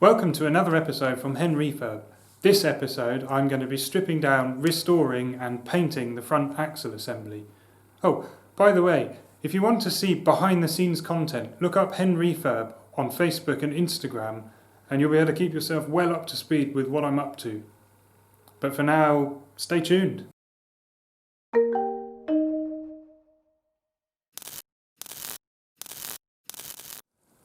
Welcome to another episode from HenRefurb. This episode I'm going to be stripping down, restoring and painting the front axle assembly. Oh, by the way, if you want to see behind the scenes content, look up HenRefurb on Facebook and Instagram and you'll be able to keep yourself well up to speed with what I'm up to. But for now, stay tuned.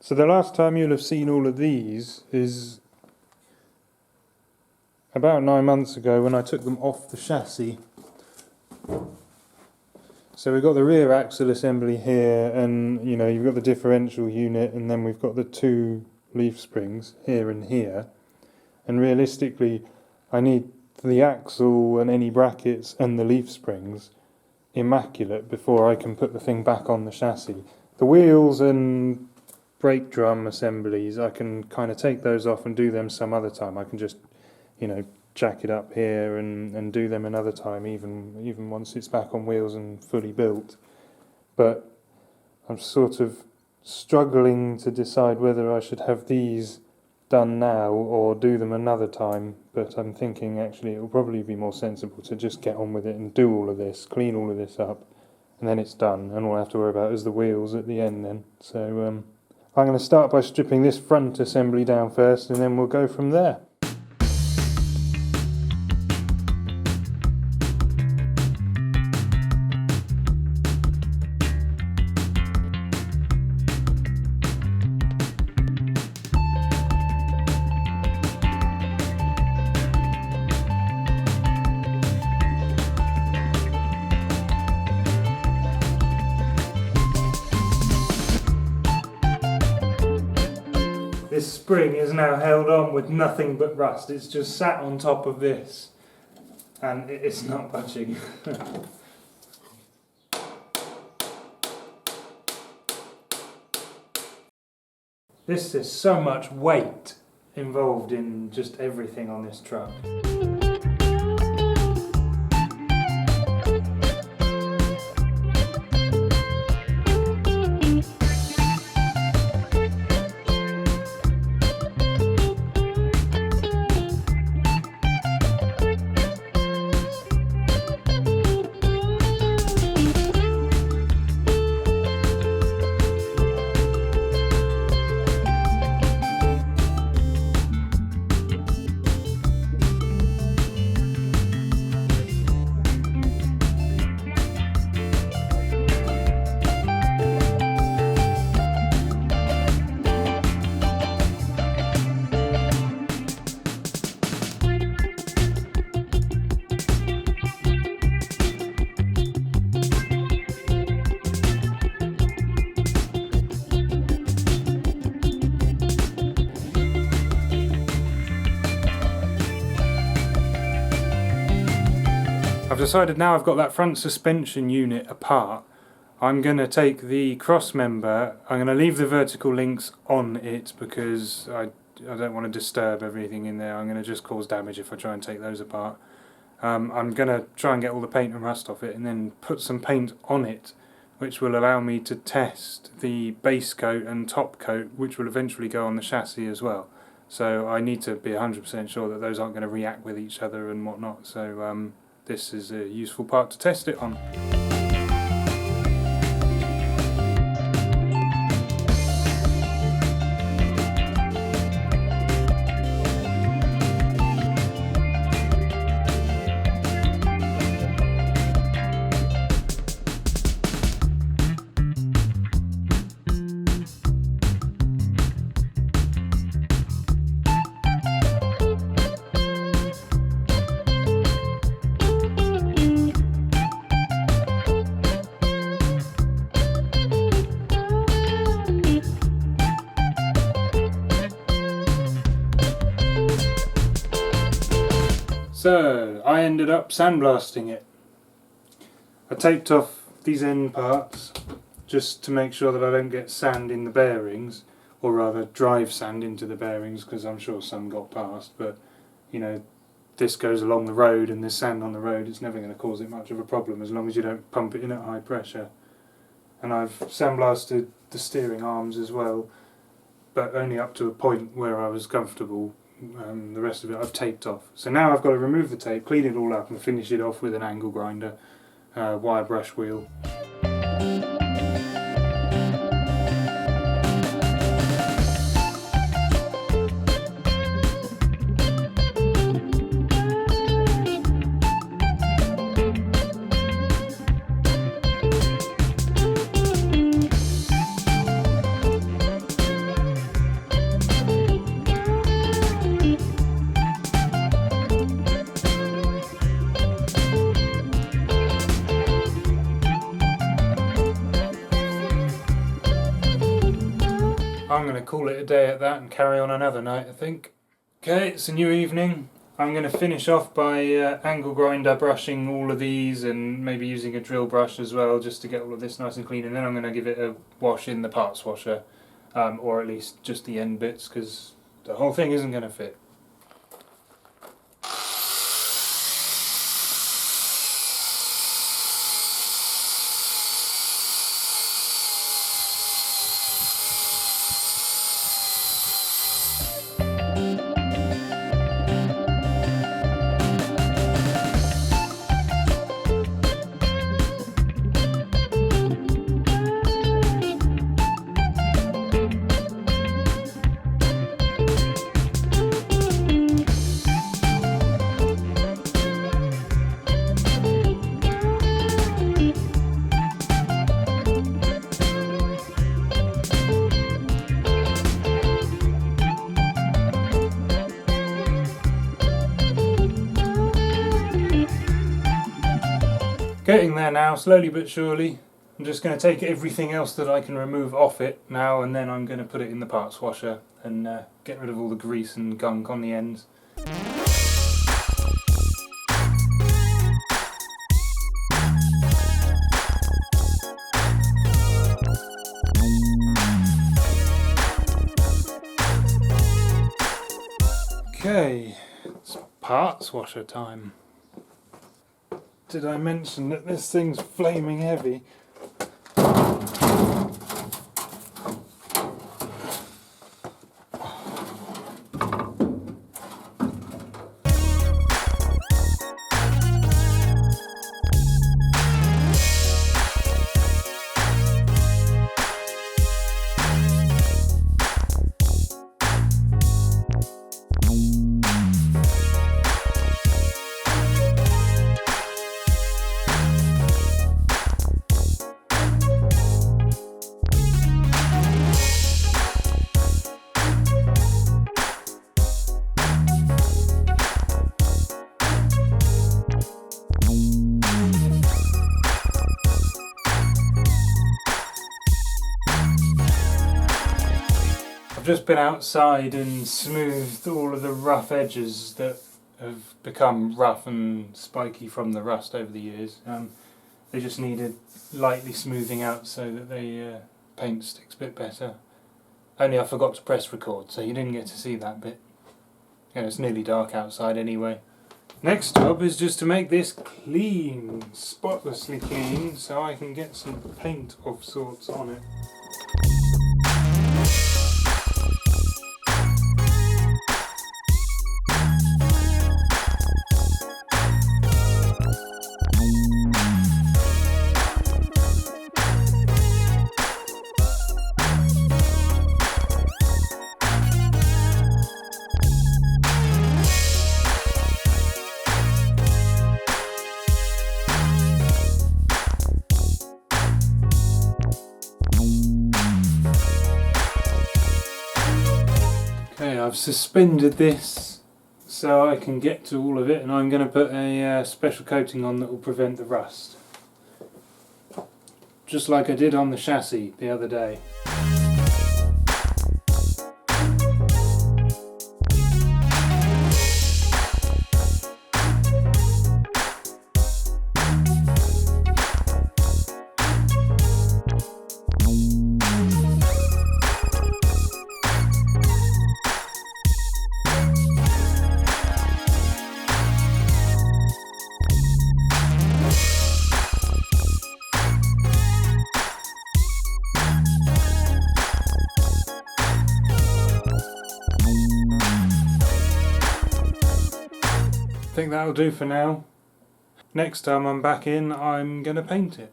So the last time you'll have seen all of these is about 9 months ago when I took them off the chassis. So we've got the rear axle assembly here, and you've got the differential unit, and then we've got the two leaf springs here and here. And realistically, I need the axle and any brackets and the leaf springs immaculate before I can put the thing back on the chassis. The wheels and brake drum assemblies, I can kind of take those off and do them some other time. I can just, jack it up here and do them another time, even once it's back on wheels and fully built. But I'm sort of struggling to decide whether I should have these done now or do them another time. But I'm thinking actually it will probably be more sensible to just get on with it and do all of this, clean all of this up, and then it's done, and all I have to worry about is the wheels at the end then. So I'm going to start by stripping this front assembly down first, and then we'll go from there. This spring is now held on with nothing but rust. It's just sat on top of this and it's not budging. There's so much weight involved in just everything on this truck. I've decided now I've got that front suspension unit apart, I'm going to take the cross member, I'm going to leave the vertical links on it because I don't want to disturb everything in there. I'm going to just cause damage if I try and take those apart. I'm going to try and get all the paint and rust off it and then put some paint on it, which will allow me to test the base coat and top coat, which will eventually go on the chassis as well. So I need to be 100% sure that those aren't going to react with each other and whatnot. So this is a useful part to test it on. So I ended up sandblasting it. I taped off these end parts just to make sure that I don't get sand in the bearings, or rather drive sand into the bearings, because I'm sure some got past, but this goes along the road and there's sand on the road, it's never going to cause it much of a problem as long as you don't pump it in at high pressure. And I've sandblasted the steering arms as well. but only up to a point where I was comfortable. The rest of it I've taped off. So now I've got to remove the tape, clean it all up and finish it off with an angle grinder, wire brush wheel. I'm going to call it a day at that and carry on another night, I think. Okay, it's a new evening. I'm going to finish off by angle grinder brushing all of these and maybe using a drill brush as well just to get all of this nice and clean, and then I'm going to give it a wash in the parts washer, or at least just the end bits because the whole thing isn't going to fit. Getting there now, slowly but surely. I'm just going to take everything else that I can remove off it now, and then I'm going to put it in the parts washer and get rid of all the grease and gunk on the ends. Okay, it's parts washer time. Did I mention that this thing's flaming heavy? I've just been outside and smoothed all of the rough edges that have become rough and spiky from the rust over the years. They just needed lightly smoothing out so that the paint sticks a bit better. Only I forgot to press record, so you didn't get to see that bit. Yeah, it's nearly dark outside anyway. Next job is just to make this clean, spotlessly clean, so I can get some paint of sorts on it. Okay, I've suspended this so I can get to all of it, and I'm going to put a special coating on that will prevent the rust. Just like I did on the chassis the other day. I think that'll do for now. Next time I'm back in, I'm going to paint it.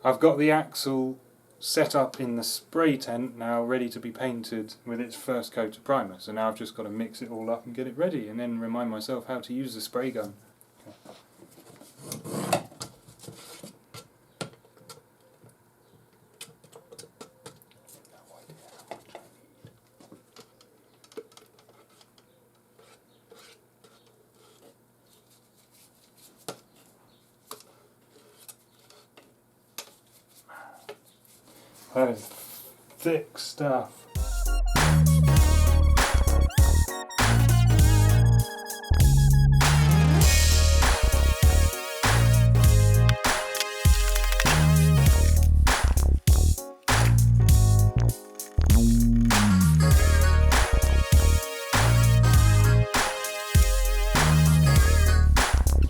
I've got the axle set up in the spray tent now, ready to be painted with its first coat of primer. So now I've just got to mix it all up and get it ready, and then remind myself how to use the spray gun. That is thick stuff.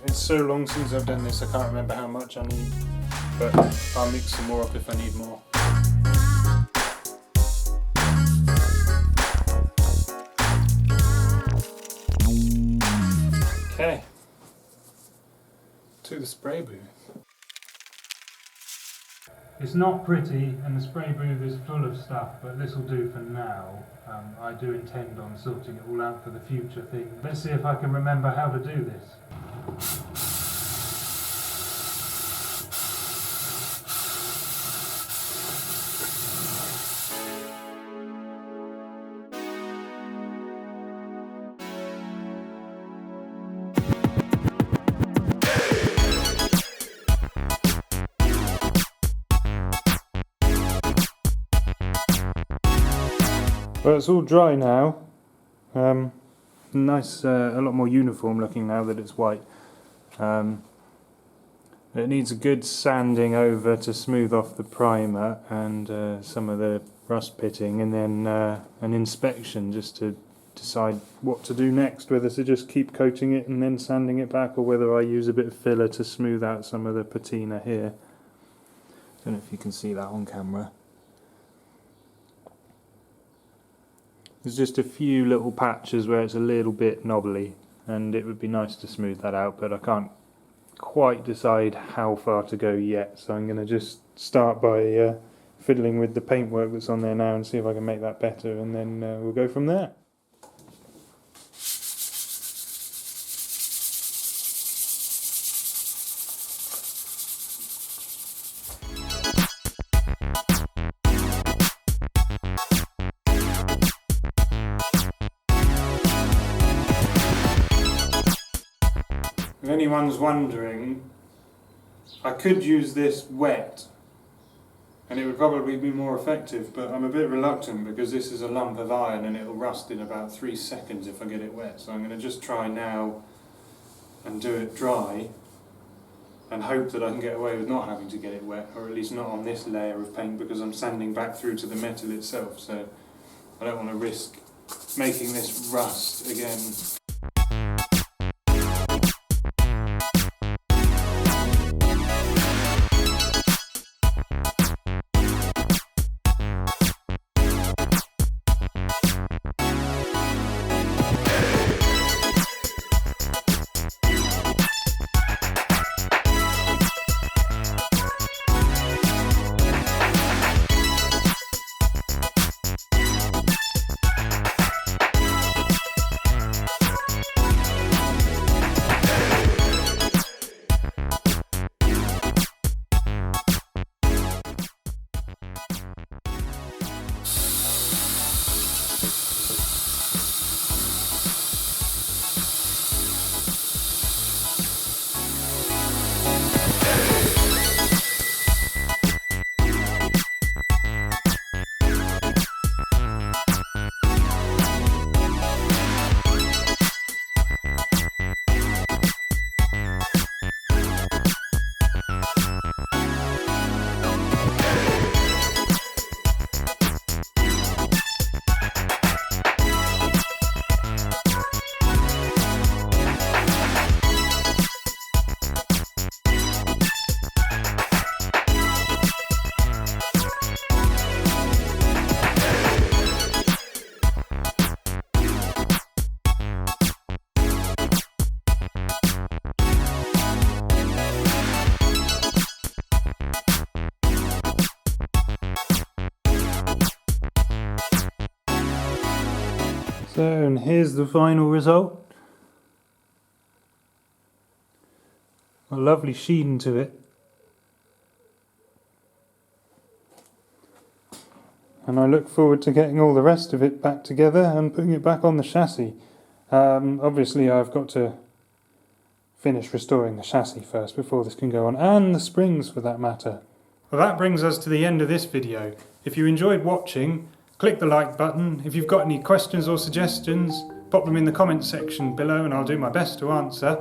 It's so long since I've done this, I can't remember how much I need, but I'll mix some more up if I need more. Okay, to the spray booth. It's not pretty and the spray booth is full of stuff, but this will do for now. I do intend on sorting it all out for the future thing. Let's see if I can remember how to do this. Well, it's all dry now. Nice, a lot more uniform looking now that it's white. It needs a good sanding over to smooth off the primer and some of the rust pitting, and then an inspection just to decide what to do next, whether to just keep coating it and then sanding it back, or whether I use a bit of filler to smooth out some of the patina here. Don't know if you can see that on camera. There's just a few little patches where it's a little bit knobbly, and it would be nice to smooth that out, but I can't quite decide how far to go yet, so I'm going to just start by fiddling with the paintwork that's on there now and see if I can make that better, and then we'll go from there. If anyone's wondering, I could use this wet and it would probably be more effective, but I'm a bit reluctant because this is a lump of iron and it'll rust in about 3 seconds if I get it wet. So I'm going to just try now and do it dry and hope that I can get away with not having to get it wet, or at least not on this layer of paint, because I'm sanding back through to the metal itself, so I don't want to risk making this rust again. So, and here's the final result. A lovely sheen to it. And I look forward to getting all the rest of it back together and putting it back on the chassis. Obviously I've got to finish restoring the chassis first before this can go on, and the springs for that matter. Well, that brings us to the end of this video. If you enjoyed watching, click the like button. If you've got any questions or suggestions, pop them in the comments section below and I'll do my best to answer.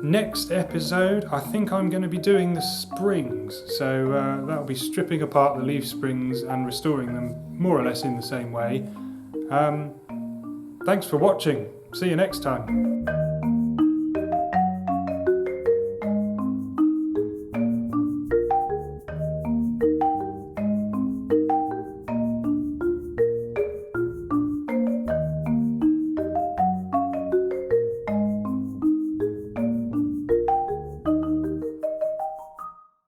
Next episode, I think I'm going to be doing the springs, so that'll be stripping apart the leaf springs and restoring them more or less in the same way. Thanks for watching. See you next time.